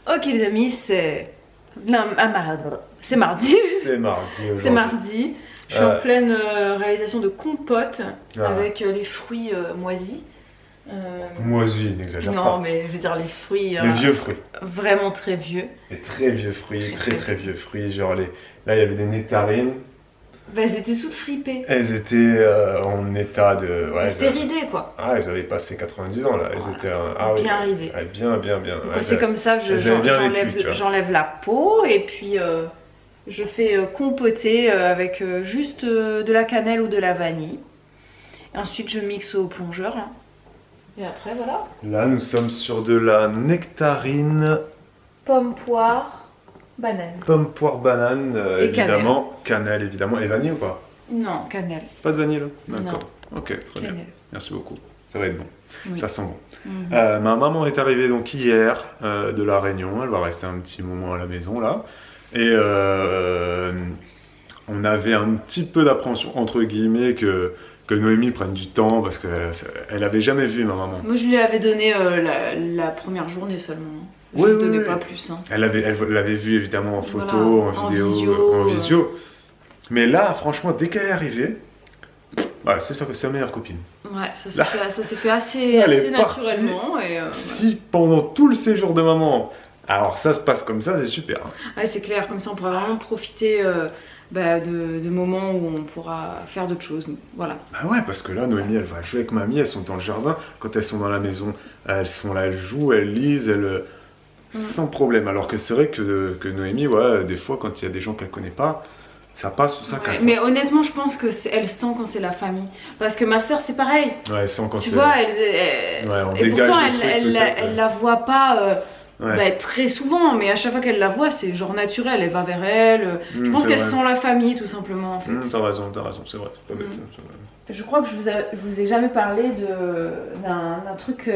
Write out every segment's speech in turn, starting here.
Ok les amis, c'est c'est mardi. C'est mardi aujourd'hui. C'est mardi. Je suis en pleine réalisation de compote avec les fruits moisis. Moisis, n'exagère pas. Non mais je veux dire les fruits. Les vieux fruits. Vraiment très vieux. Les très vieux fruits, très vieux fruits. Genre là il y avait des nectarines. Bah, elles étaient toutes fripées. Elles étaient en état de... Ouais, elles étaient ridées quoi. Ah, elles avaient passé 90 ans là. Elles étaient... bien ridées. Ouais, bien. C'est comme ça, j'enlève la peau et puis je fais compoter avec juste de la cannelle ou de la vanille. Et ensuite je mixe au plongeur là. Et après voilà. Là nous sommes sur de la nectarine. Pomme, poire, banane. Pomme, poire, banane, et évidemment. Cannelle évidemment. Et vanille ou pas? Non, cannelle. Pas de vanille là? D'accord. Ok, très bien. Merci beaucoup. Ça va être bon. Oui. Ça sent bon. Ma maman est arrivée donc hier de La Réunion. Elle va rester un petit moment à la maison là. Et on avait un petit peu d'appréhension entre guillemets que Noémie prenne du temps parce qu'elle avait jamais vu ma maman. Moi je lui avais donné la première journée seulement. Je ne donnais pas plus. Hein. Elle l'avait vu évidemment en photo, en vidéo, en visio. Mais là, franchement, dès qu'elle est arrivée, ouais, c'est sa meilleure copine. Ouais, ça s'est fait assez naturellement. Et si pendant tout le séjour de maman, alors ça se passe comme ça, c'est super. Hein. Ouais, c'est clair, comme ça on pourra vraiment profiter de moments où on pourra faire d'autres choses. Voilà. Bah ouais, parce que là, Noémie, elle va jouer avec mamie, elles sont dans le jardin. Quand elles sont dans la maison, elles sont là, elles jouent, elles lisent, sans problème. Alors que c'est vrai que Noémie, ouais, des fois, quand il y a des gens qu'elle connaît pas, ça passe ou ça casse. Mais honnêtement, je pense qu'elle sent quand c'est la famille. Parce que ma soeur, c'est pareil. Ouais, elle sent quand c'est... Tu vois, et pourtant, elle la voit pas très souvent. Mais à chaque fois qu'elle la voit, c'est genre naturel. Elle va vers elle. Je pense qu'elle sent la famille, tout simplement, en fait. T'as raison, c'est vrai. C'est pas bête. Je crois que je vous ai jamais parlé d'un truc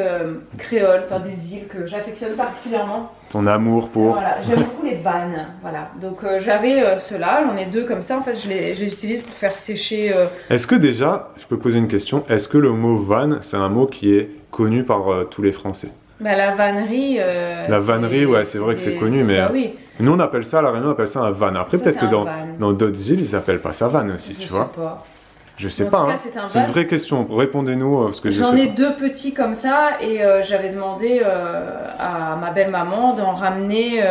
créole, enfin des îles que j'affectionne particulièrement. Ton amour pour... Voilà, j'aime beaucoup les vannes, voilà. Donc j'avais ceux-là, j'en ai deux comme ça, en fait je les utilise pour faire sécher... Est-ce que déjà, je peux poser une question, est-ce que le mot vanne, c'est un mot qui est connu par tous les Français? Bah la vannerie... la vannerie, ouais, c'est vrai que c'est connu, mais... oui. Nous on appelle ça, à La Réunion on appelle ça un van. Après peut-être que dans d'autres îles, ils appellent pas ça van aussi, tu vois. Je sais pas, c'est une vraie question, répondez-nous. J'en ai deux petits comme ça et j'avais demandé à ma belle-maman d'en ramener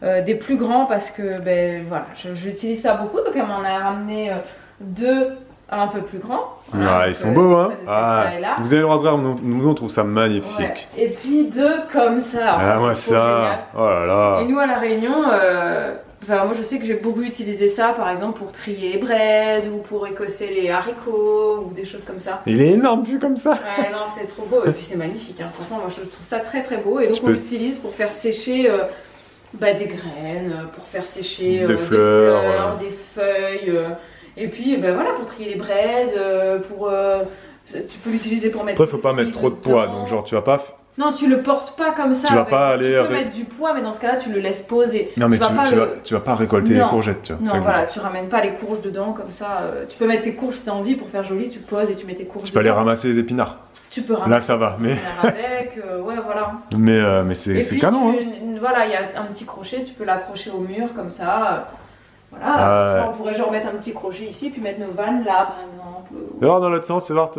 des plus grands parce que voilà, j'utilise ça beaucoup, donc elle m'en a ramené deux un peu plus grands. Voilà, ils sont beaux, hein. Vous avez le droit de voir, nous on trouve ça magnifique. Ouais. Et puis deux comme ça, alors ça c'est génial. Oh là là. Et nous à La Réunion... Enfin, moi je sais que j'ai beaucoup utilisé ça par exemple pour trier les braides ou pour écosser les haricots ou des choses comme ça. Il est énorme vu comme ça. Ouais non c'est trop beau et puis c'est magnifique hein. Franchement moi je trouve ça très beau et donc on l'utilise pour faire sécher des graines, pour faire sécher des fleurs, des feuilles et puis voilà pour trier les braides, tu peux l'utiliser pour mettre... Après faut pas mettre trop de poids donc genre tu vas pas... Non, tu le portes pas comme ça. Tu vas pas aller... Tu peux mettre du poids, mais dans ce cas-là, tu le laisses poser. Non, mais tu vas pas récolter les courgettes, tu vois. Non, voilà, tu ramènes pas les courges dedans comme ça. Tu peux mettre tes courges si t'as envie pour faire joli, tu poses et tu mets tes courges. Tu peux aller ramasser les épinards. Tu peux ramasser. Là, ça va, mais... avec, ouais, voilà. Mais c'est canon. Voilà, il y a un petit crochet, tu peux l'accrocher au mur comme ça. Voilà, on pourrait genre mettre un petit crochet ici, puis mettre nos vannes là, par exemple. Alors dans l'autre sens, c'est voir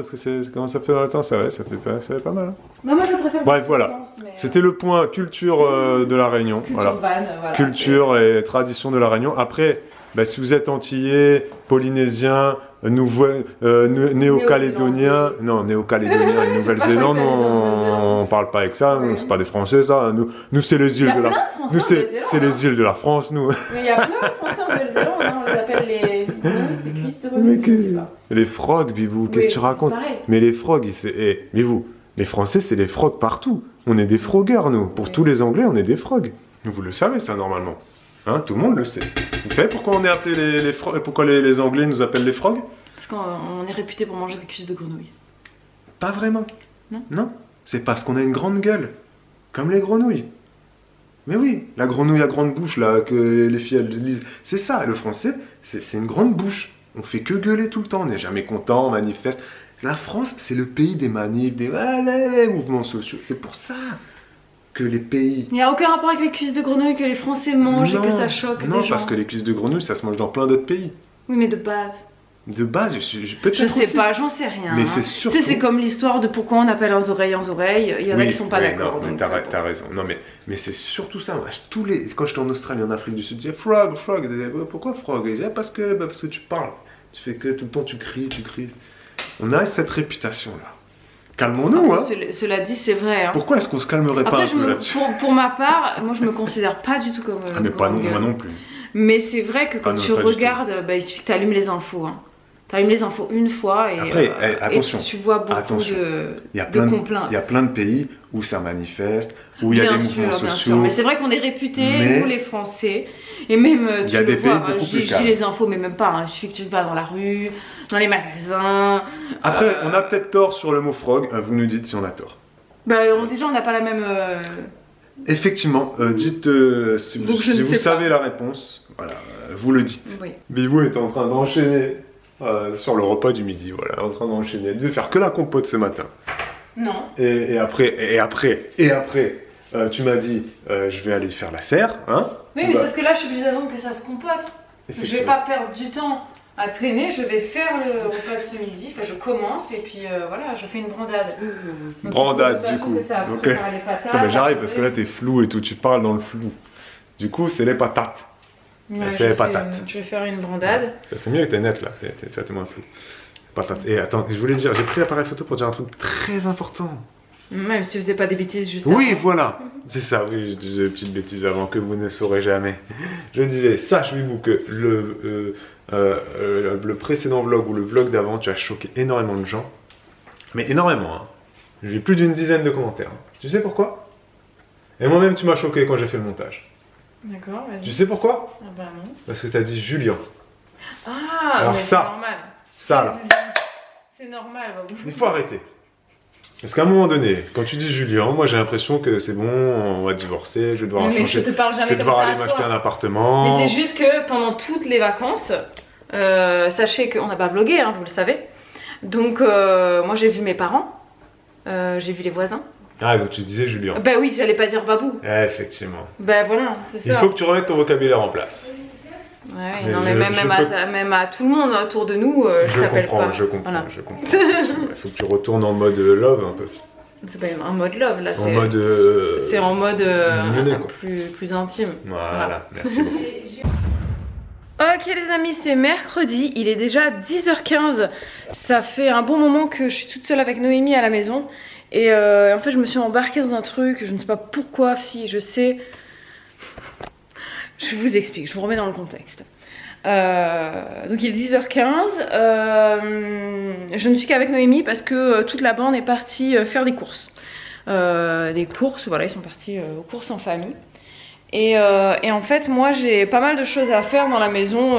comment ça fait dans l'autre sens, ça fait pas mal. Hein. Non, moi je préfère. Bref, voilà. C'était le point culture de La Réunion. Culture vanne, voilà. Culture et tradition de La Réunion. Après, si vous êtes antillais, polynésien, néo-calédonien, néo-calédonien et Nouvelle-Zélande, on parle pas avec ça, c'est pas des Français ça. Nous c'est les îles de la... Nous c'est les îles de la France, nous. Mais il y a plein de Français en Nouvelle-Zélande, on les appelle les cuisses de rhume. Les frogs, Bibou, qu'est-ce que tu racontes? Mais les frogs, mais vous, les Français c'est les frogs partout. On est des frogueurs nous. Pour tous les Anglais, on est des frogs. Vous le savez ça normalement. Hein, tout le monde le sait. Vous savez pourquoi on est appelé les frogs? Pourquoi les Anglais nous appellent les frogs? Parce qu'on est réputé pour manger des cuisses de grenouille. Pas vraiment. Non. Non. C'est parce qu'on a une grande gueule. Comme les grenouilles. Mais oui, la grenouille à grande bouche là, que les filles elles lisent. C'est ça, le français, c'est une grande bouche. On fait que gueuler tout le temps, on n'est jamais content, on manifeste. La France, c'est le pays des manifs, des mouvements sociaux. C'est pour ça. que les pays... Il n'y a aucun rapport avec les cuisses de grenouille que les Français mangent et que ça choque des gens. Non, parce que les cuisses de grenouille, ça se mange dans plein d'autres pays. Oui, mais de base. De base, peut-être Je sais aussi. pas, j'en sais rien. Mais c'est surtout... Tu sais, c'est comme l'histoire de pourquoi on appelle leurs oreilles en oreilles. Il y en a qui sont pas d'accord. Non, t'as raison. Non, mais c'est surtout ça. Moi, quand j'étais en Australie, en Afrique du Sud, je disais frog. Pourquoi frog? Je disais, parce que tu parles. Tu fais que tout le temps, tu cries. On a cette réputation-là. Calmons-nous, hein. Cela dit, c'est vrai. Hein. Pourquoi est-ce qu'on se calmerait pas un peu là-dessus? Pour ma part, moi, je me considère pas du tout comme... mais pas non, moi non plus. Mais c'est vrai que quand tu regardes, il suffit que tu allumes les infos. Hein. Tu allumes les infos une fois et, après, attention, et tu vois beaucoup de complaintes. Il y a plein de pays où ça manifeste, où il y a des mouvements sociaux. Bien sûr. Mais c'est vrai qu'on est réputés, nous les Français, et même tu le vois, je dis les infos, mais même pas, hein. Il suffit que tu vas dans la rue, dans les magasins. Après, on a peut-être tort sur le mot frog, vous nous dites si on a tort. Déjà, on n'a pas la même... Effectivement, dites si vous savez la réponse, voilà, vous le dites. Oui. Bibou est en train d'enchaîner sur le repas du midi, voilà, en train d'enchaîner. Elle devait faire que la compote ce matin. Non. Et après, tu m'as dit, je vais aller faire la serre, hein. Oui, mais sauf que là, je suis obligée d'attendre que ça se compote. Je vais pas perdre du temps à traîner, je vais faire le repas de ce midi, enfin je commence et puis voilà, je fais une brandade. Brandade du coup. Donc, j'arrive parce que là t'es flou et tout, tu parles dans le flou. Du coup c'est les patates. Ouais, je vais faire une brandade. Ouais. C'est mieux que t'es nette là, t'es moins flou. Patates. Et attends, je voulais dire, j'ai pris l'appareil photo pour dire un truc très important. Même si tu faisais pas des bêtises juste avant. Oui, voilà, c'est ça, oui, je disais des petites bêtises avant que vous ne saurez jamais. Je disais, sache-vous que le précédent vlog ou le vlog d'avant, tu as choqué énormément de gens. Mais énormément, hein. J'ai plus d'une dizaine de commentaires. Tu sais pourquoi? Et moi-même, tu m'as choqué quand j'ai fait le montage. D'accord, vas-y. Tu sais pourquoi? Ah bah non. Parce que tu as dit Julien. Ah, alors mais ça, c'est normal. Ça, là. C'est normal. Il faut arrêter. Parce qu'à un moment donné, quand tu dis Julien, moi j'ai l'impression que c'est bon, on va divorcer, je vais devoir changer, je te parle jamais je vais devoir aller m'acheter un appartement. Mais c'est juste que pendant toutes les vacances, sachez qu'on n'a pas vlogué, hein, vous le savez. Donc moi j'ai vu mes parents, j'ai vu les voisins. Ah donc tu disais Julien. Bah oui, j'allais pas dire Babou. Effectivement. Bah voilà, c'est ça. Il faut que tu remettes ton vocabulaire en place. Ouais, non, mais même à tout le monde autour de nous, je t'appelle pas. Je comprends. Il faut que tu retournes en mode love un peu. C'est pas en mode love là, c'est en mode plus intime. Voilà. Merci beaucoup. Ok les amis, c'est mercredi, il est déjà 10h15. Ça fait un bon moment que je suis toute seule avec Noémie à la maison. Et en fait je me suis embarquée dans un truc, je ne sais pas pourquoi, si je sais... Je vous explique, je vous remets dans le contexte. Donc il est 10h15, je ne suis qu'avec Noémie parce que toute la bande est partie faire des courses. Voilà, ils sont partis aux courses en famille. Et en fait, moi j'ai pas mal de choses à faire dans la maison.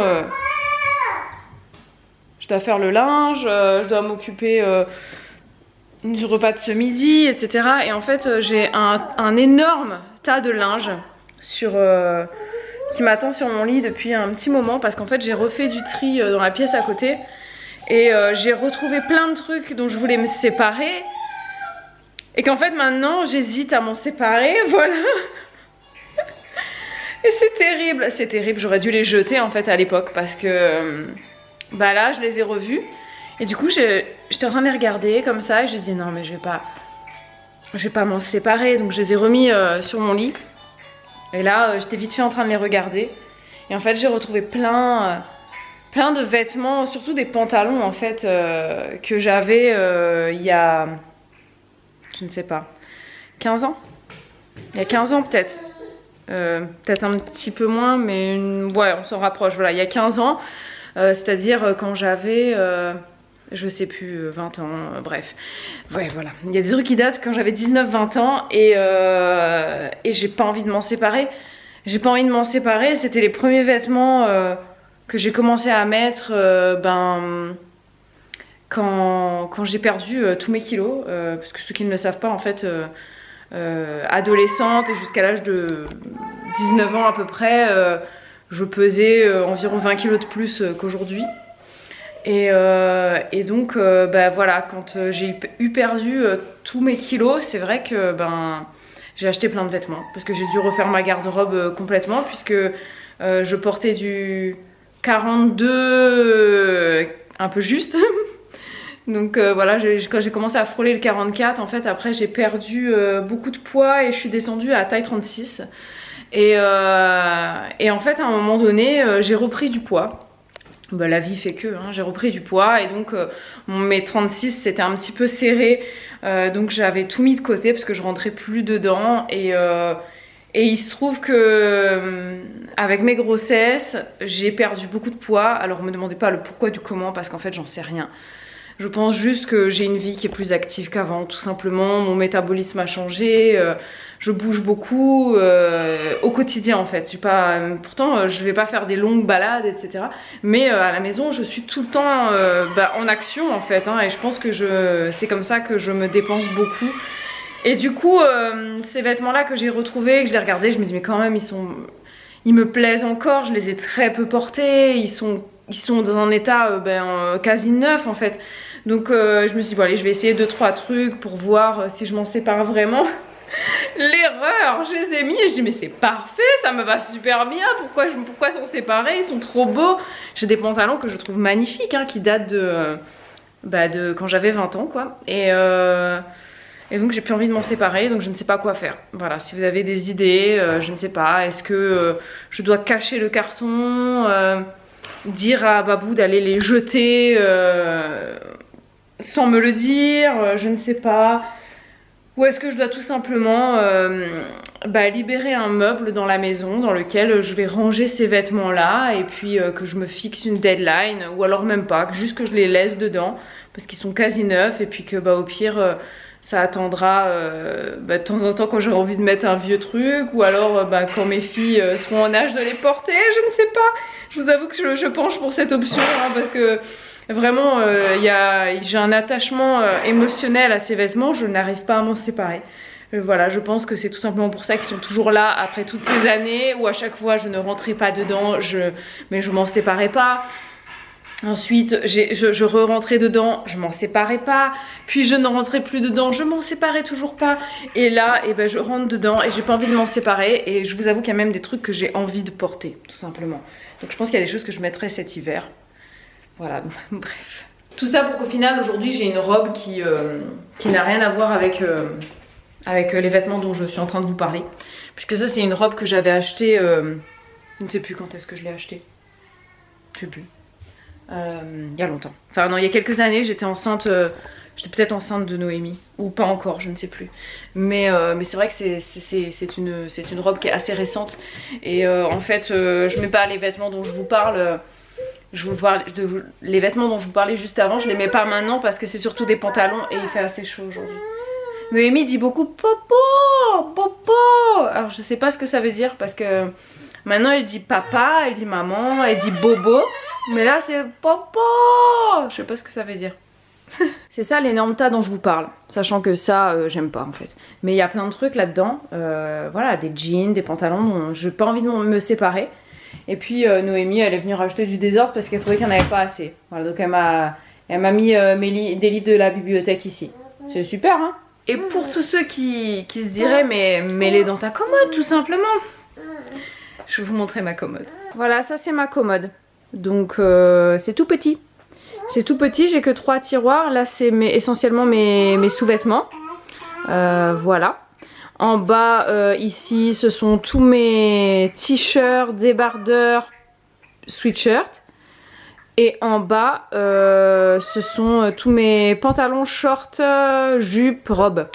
Je dois faire le linge, je dois m'occuper du repas de ce midi, etc. Et en fait, j'ai un énorme tas de linge qui m'attend sur mon lit depuis un petit moment parce qu'en fait j'ai refait du tri dans la pièce à côté et j'ai retrouvé plein de trucs dont je voulais me séparer et qu'en fait maintenant j'hésite à m'en séparer, voilà. Et c'est terrible, j'aurais dû les jeter en fait à l'époque parce que bah là je les ai revus et du coup j'étais en train de les regarder comme ça et j'ai dit non mais je vais pas m'en séparer, donc je les ai remis sur mon lit. Et là, j'étais vite fait en train de les regarder. Et en fait, j'ai retrouvé plein de vêtements, surtout des pantalons en fait, que j'avais il y a, je ne sais pas, 15 ans. Il y a 15 ans peut-être. Peut-être un petit peu moins, mais ouais, on s'en rapproche. Voilà, il y a 15 ans. C'est-à-dire quand j'avais... je sais plus, 20 ans, bref. Ouais, voilà. Il y a des trucs qui datent quand j'avais 19-20 ans et j'ai pas envie de m'en séparer. J'ai pas envie de m'en séparer. C'était les premiers vêtements que j'ai commencé à mettre quand j'ai perdu tous mes kilos. Parce que ceux qui ne le savent pas, en fait, adolescente et jusqu'à l'âge de 19 ans à peu près, je pesais environ 20 kilos de plus qu'aujourd'hui. Et donc bah voilà, quand j'ai eu perdu tous mes kilos, c'est vrai que j'ai acheté plein de vêtements parce que j'ai dû refaire ma garde-robe complètement puisque je portais du 42 un peu juste. Donc voilà, quand j'ai commencé à frôler le 44, en fait après j'ai perdu beaucoup de poids et je suis descendue à taille 36. Et en fait à un moment donné j'ai repris du poids. Bah, la vie fait que, hein, j'ai repris du poids et donc mes 36 c'était un petit peu serré. Donc j'avais tout mis de côté parce que je rentrais plus dedans et il se trouve que avec mes grossesses j'ai perdu beaucoup de poids. Alors me demandez pas le pourquoi du comment parce qu'en fait j'en sais rien. Je pense juste que j'ai une vie qui est plus active qu'avant, tout simplement. Mon métabolisme a changé, je bouge beaucoup au quotidien en fait. Pourtant, je vais pas faire des longues balades, etc. Mais à la maison, je suis tout le temps en action en fait. Hein, et je pense que c'est comme ça que je me dépense beaucoup. Et du coup, ces vêtements-là que j'ai retrouvés, que je les regardais, je me dis mais quand même, ils me plaisent encore. Je les ai très peu portés. Ils sont dans un état quasi neuf en fait. Donc je me suis dit bon allez je vais essayer 2-3 trucs pour voir si je m'en sépare vraiment. L'erreur, je les ai mis et je dis mais c'est parfait, ça me va super bien, pourquoi s'en séparer, ils sont trop beaux. J'ai des pantalons que je trouve magnifiques hein, qui datent de quand j'avais 20 ans quoi. Et donc j'ai plus envie de m'en séparer, donc je ne sais pas quoi faire. Voilà, si vous avez des idées, je ne sais pas, est-ce que je dois cacher le carton, dire à Babou d'aller les jeter sans me le dire, je ne sais pas. Ou est-ce que je dois tout simplement libérer un meuble dans la maison dans lequel je vais ranger ces vêtements là et puis que je me fixe une deadline ou alors même pas, juste que je les laisse dedans parce qu'ils sont quasi neufs et puis que au pire ça attendra de temps en temps quand j'aurai envie de mettre un vieux truc ou alors quand mes filles seront en âge de les porter, je ne sais pas. Je vous avoue que je penche pour cette option hein, parce que vraiment j'ai un attachement émotionnel à ces vêtements, je n'arrive pas à m'en séparer. Voilà, je pense que c'est tout simplement pour ça qu'ils sont toujours là après toutes ces années où à chaque fois je ne rentrais pas dedans, mais je m'en séparais pas. Ensuite, je re-rentrais dedans, je m'en séparais pas. Puis je ne rentrais plus dedans, je m'en séparais toujours pas. Et là, je rentre dedans et j'ai pas envie de m'en séparer. Et je vous avoue qu'il y a même des trucs que j'ai envie de porter, tout simplement. Donc je pense qu'il y a des choses que je mettrai cet hiver. Voilà, bref. Tout ça pour qu'au final, aujourd'hui, j'ai une robe qui n'a rien à voir avec les vêtements dont je suis en train de vous parler. Puisque ça, c'est une robe que j'avais achetée, je ne sais plus quand est-ce que je l'ai achetée. Je sais plus. Il y a longtemps. Enfin non, il y a quelques années, j'étais enceinte, j'étais peut-être enceinte de Noémie. Ou pas encore, je ne sais plus. Mais c'est vrai que c'est une robe qui est assez récente. Et en fait, je mets pas les vêtements dont je vous parle... les vêtements dont je vous parlais juste avant, je les mets pas maintenant parce que c'est surtout des pantalons et il fait assez chaud aujourd'hui. Noémie dit beaucoup popo, popo. Alors je sais pas ce que ça veut dire parce que maintenant elle dit papa, elle dit maman, elle dit bobo. Mais là c'est popo. Je sais pas ce que ça veut dire. C'est ça l'énorme tas dont je vous parle. Sachant que ça j'aime pas en fait. Mais il y a plein de trucs là-dedans. Voilà, des jeans, des pantalons dont j'ai pas envie de me séparer. Et puis Noémie elle est venue rajouter du désordre parce qu'elle trouvait qu'il n'y en avait pas assez. Voilà, donc elle m'a mis des livres de la bibliothèque ici. C'est super hein. Et pour tous ceux qui se diraient mais mets-les dans ta commode tout simplement. Je vais vous montrer ma commode. Voilà, ça c'est ma commode. Donc c'est tout petit. C'est tout petit, j'ai que 3 tiroirs. Là c'est essentiellement mes sous-vêtements. Voilà. En bas, ici, ce sont tous mes t-shirts, débardeurs, sweatshirts. Et en bas, ce sont tous mes pantalons, shorts, jupes, robes.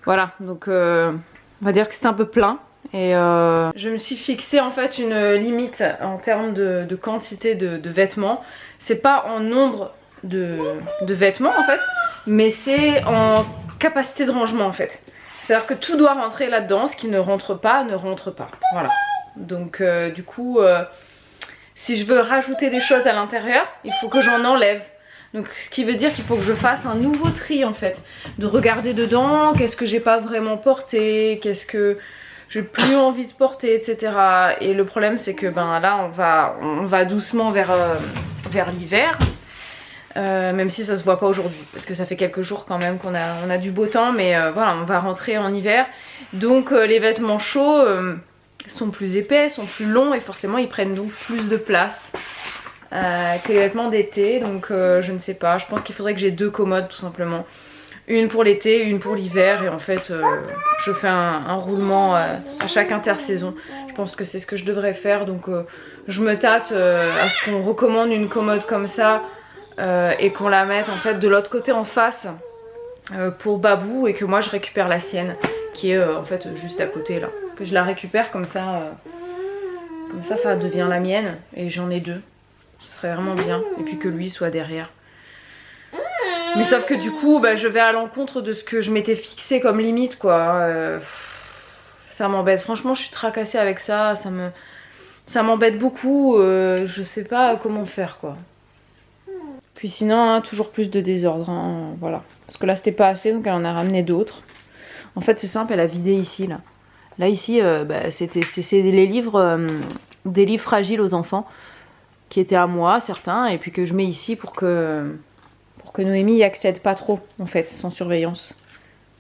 Voilà, donc on va dire que c'est un peu plein. Et je me suis fixé en fait une limite en termes de quantité de vêtements. C'est pas en nombre de vêtements en fait, mais c'est en capacité de rangement en fait. C'est-à-dire que tout doit rentrer là-dedans, ce qui ne rentre pas, ne rentre pas. Voilà. Donc du coup, si je veux rajouter des choses à l'intérieur, il faut que j'en enlève. Donc ce qui veut dire qu'il faut que je fasse un nouveau tri en fait. De regarder dedans, qu'est-ce que j'ai pas vraiment porté, qu'est-ce que j'ai plus envie de porter, etc. Et le problème c'est que là on va doucement vers l'hiver. Même si ça se voit pas aujourd'hui parce que ça fait quelques jours quand même qu'on a du beau temps, mais voilà, on va rentrer en hiver, donc les vêtements chauds sont plus épais, sont plus longs et forcément ils prennent donc plus de place que les vêtements d'été. Donc je ne sais pas, je pense qu'il faudrait que j'ai 2 commodes tout simplement, une pour l'été, une pour l'hiver, et en fait je fais un roulement à chaque intersaison. Je pense que c'est ce que je devrais faire, donc je me tâte à ce qu'on recommande une commode comme ça et qu'on la mette en fait de l'autre côté en face pour Babou, et que moi je récupère la sienne qui est en fait juste à côté là, que je la récupère comme ça ça devient la mienne et j'en ai 2, ce serait vraiment bien, et puis que lui soit derrière. Mais sauf que du coup je vais à l'encontre de ce que je m'étais fixé comme limite quoi. Ça m'embête, franchement je suis tracassée avec ça, ça m'embête beaucoup, je sais pas comment faire quoi. Puis sinon hein, toujours plus de désordre hein, voilà. Parce que là c'était pas assez, donc elle en a ramené d'autres. En fait c'est simple, elle a vidé ici là. Là ici c'est les livres, des livres fragiles aux enfants qui étaient à moi certains, et puis que je mets ici pour que Noémie y accède pas trop en fait, sans surveillance.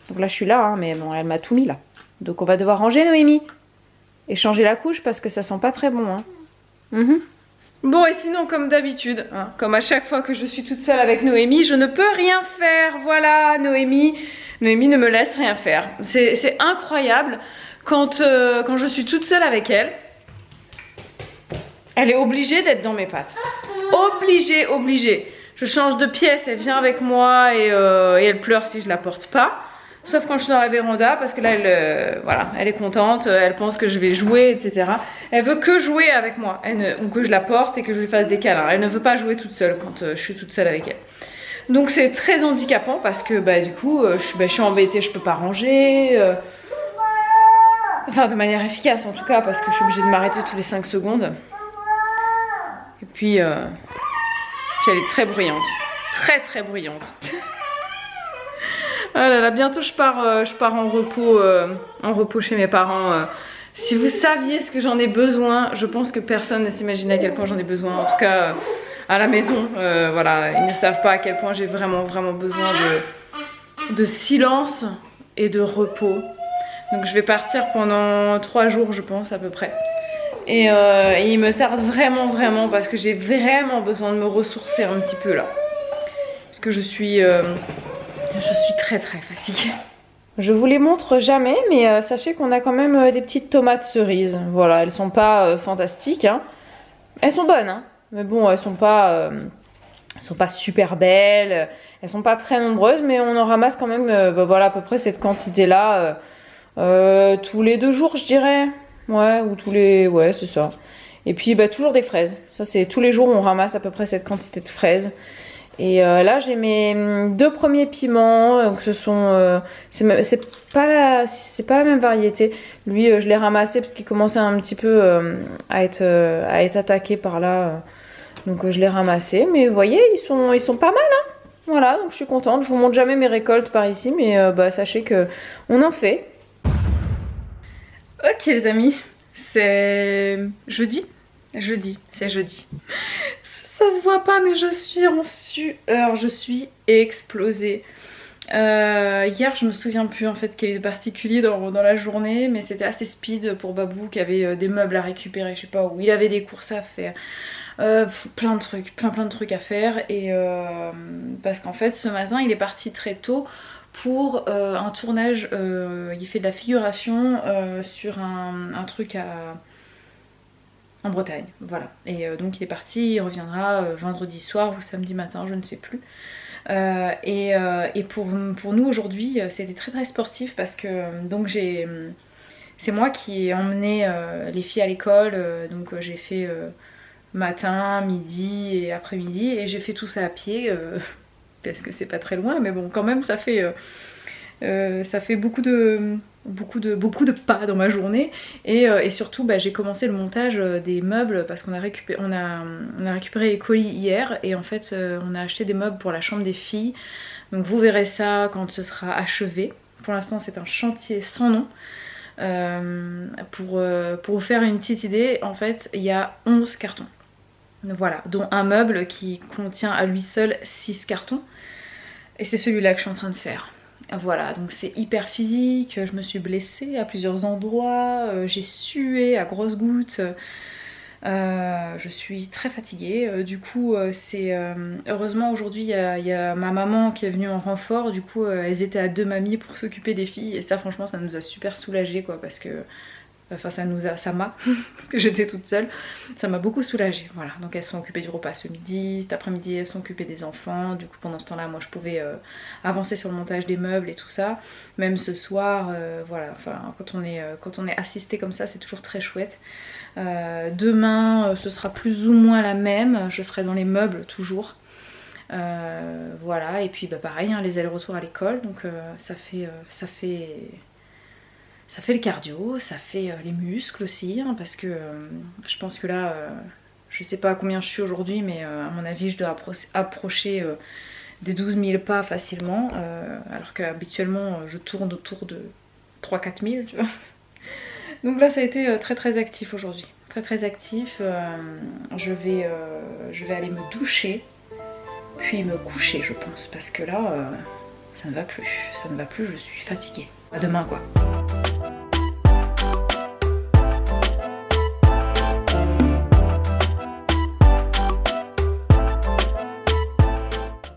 Donc là je suis là hein, mais bon elle m'a tout mis là. Donc on va devoir ranger Noémie et changer la couche parce que ça sent pas très bon hein. Bon, et sinon comme d'habitude hein, comme à chaque fois que je suis toute seule avec Noémie, je ne peux rien faire. Voilà, Noémie ne me laisse rien faire. C'est incroyable quand je suis toute seule avec elle. Elle est obligée d'être dans mes pattes. Obligée. Je change de pièce, elle vient avec moi et elle pleure si je la porte pas. Sauf quand je suis dans la véranda, parce que là, voilà, elle est contente, elle pense que je vais jouer, etc. Elle veut que jouer avec moi, ou que je la porte et que je lui fasse des câlins. Elle ne veut pas jouer toute seule quand je suis toute seule avec elle. Donc c'est très handicapant parce que du coup, je suis embêtée, je peux pas ranger. Enfin, de manière efficace en tout cas, parce que je suis obligée de m'arrêter tous les 5 secondes. Et puis elle est très bruyante. Très bruyante. Ah là là, bientôt je pars en repos chez mes parents. Si vous saviez ce que j'en ai besoin, je pense que personne ne s'imagine à quel point j'en ai besoin. En tout cas, à la maison, voilà, ils ne savent pas à quel point j'ai vraiment besoin de silence et de repos. Donc je vais partir pendant 3 jours, je pense, à peu près. Et il me tarde vraiment parce que j'ai vraiment besoin de me ressourcer un petit peu là. Parce que je suis très fatiguée. Je vous les montre jamais, mais sachez qu'on a quand même des petites tomates cerises. Voilà, elles sont pas fantastiques, hein. Elles sont bonnes, hein. Mais bon, elles sont pas super belles. Elles sont pas très nombreuses, mais on en ramasse quand même, voilà, à peu près cette quantité-là tous les 2 jours, je dirais. Ouais, ou ouais, c'est ça. Et puis, toujours des fraises. Ça, c'est tous les jours, on ramasse à peu près cette quantité de fraises. Et là j'ai mes 2 premiers piments, que ce sont c'est pas la même variété. Lui je l'ai ramassé parce qu'il commençait un petit peu à être attaqué par là, donc je l'ai ramassé. Mais vous voyez, ils sont pas mal hein. Voilà, donc je suis contente. Je vous montre jamais mes récoltes par ici, mais sachez que on en fait. Ok les amis, c'est jeudi, c'est jeudi. Ça se voit pas, mais je suis en sueur, je suis explosée. Hier, je me souviens plus en fait qu'il y a eu de particulier dans la journée, mais c'était assez speed pour Babou qui avait des meubles à récupérer, je sais pas où, il avait des courses à faire. Plein de trucs, plein de trucs à faire. Et parce qu'en fait, ce matin, il est parti très tôt pour un tournage. Il fait de la figuration sur un truc en Bretagne, voilà. Et donc il est parti, il reviendra vendredi soir ou samedi matin, je ne sais plus. Et pour nous aujourd'hui, c'était très sportif parce que donc c'est moi qui ai emmené les filles à l'école, donc j'ai fait matin, midi et après-midi, et j'ai fait tout ça à pied parce que c'est pas très loin, mais bon quand même ça fait beaucoup de pas dans ma journée. Et surtout j'ai commencé le montage des meubles parce qu'on a récupéré les colis hier, et en fait on a acheté des meubles pour la chambre des filles, donc vous verrez ça quand ce sera achevé. Pour l'instant c'est un chantier sans nom. Pour vous faire une petite idée, en fait il y a 11 cartons. Voilà, dont un meuble qui contient à lui seul 6 cartons. Et c'est celui-là que je suis en train de faire. Voilà, donc c'est hyper physique, je me suis blessée à plusieurs endroits, j'ai sué à grosses gouttes, je suis très fatiguée. Du coup, heureusement aujourd'hui il y a ma maman qui est venue en renfort, du coup elles étaient à 2 mamies pour s'occuper des filles, et ça franchement ça nous a super soulagées quoi, parce que enfin ça m'a, parce que j'étais toute seule, ça m'a beaucoup soulagée, voilà. Donc elles sont occupées du repas ce midi, cet après-midi elles sont occupées des enfants, du coup pendant ce temps-là moi je pouvais avancer sur le montage des meubles et tout ça, même ce soir, voilà, enfin quand on est assisté comme ça c'est toujours très chouette. Demain ce sera plus ou moins la même, je serai dans les meubles toujours. Voilà, et puis bah, pareil, hein, les allers-retours à l'école, donc ça fait le cardio, ça fait les muscles aussi, hein, parce que je pense que là, je sais pas à combien je suis aujourd'hui, mais à mon avis je dois approcher des 12 000 pas facilement, alors qu'habituellement je tourne autour de 3-4 000, tu vois. Donc là ça a été très très actif aujourd'hui, très très actif. Je vais aller me doucher, puis me coucher je pense, parce que là ça ne va plus, je suis fatiguée. À demain quoi.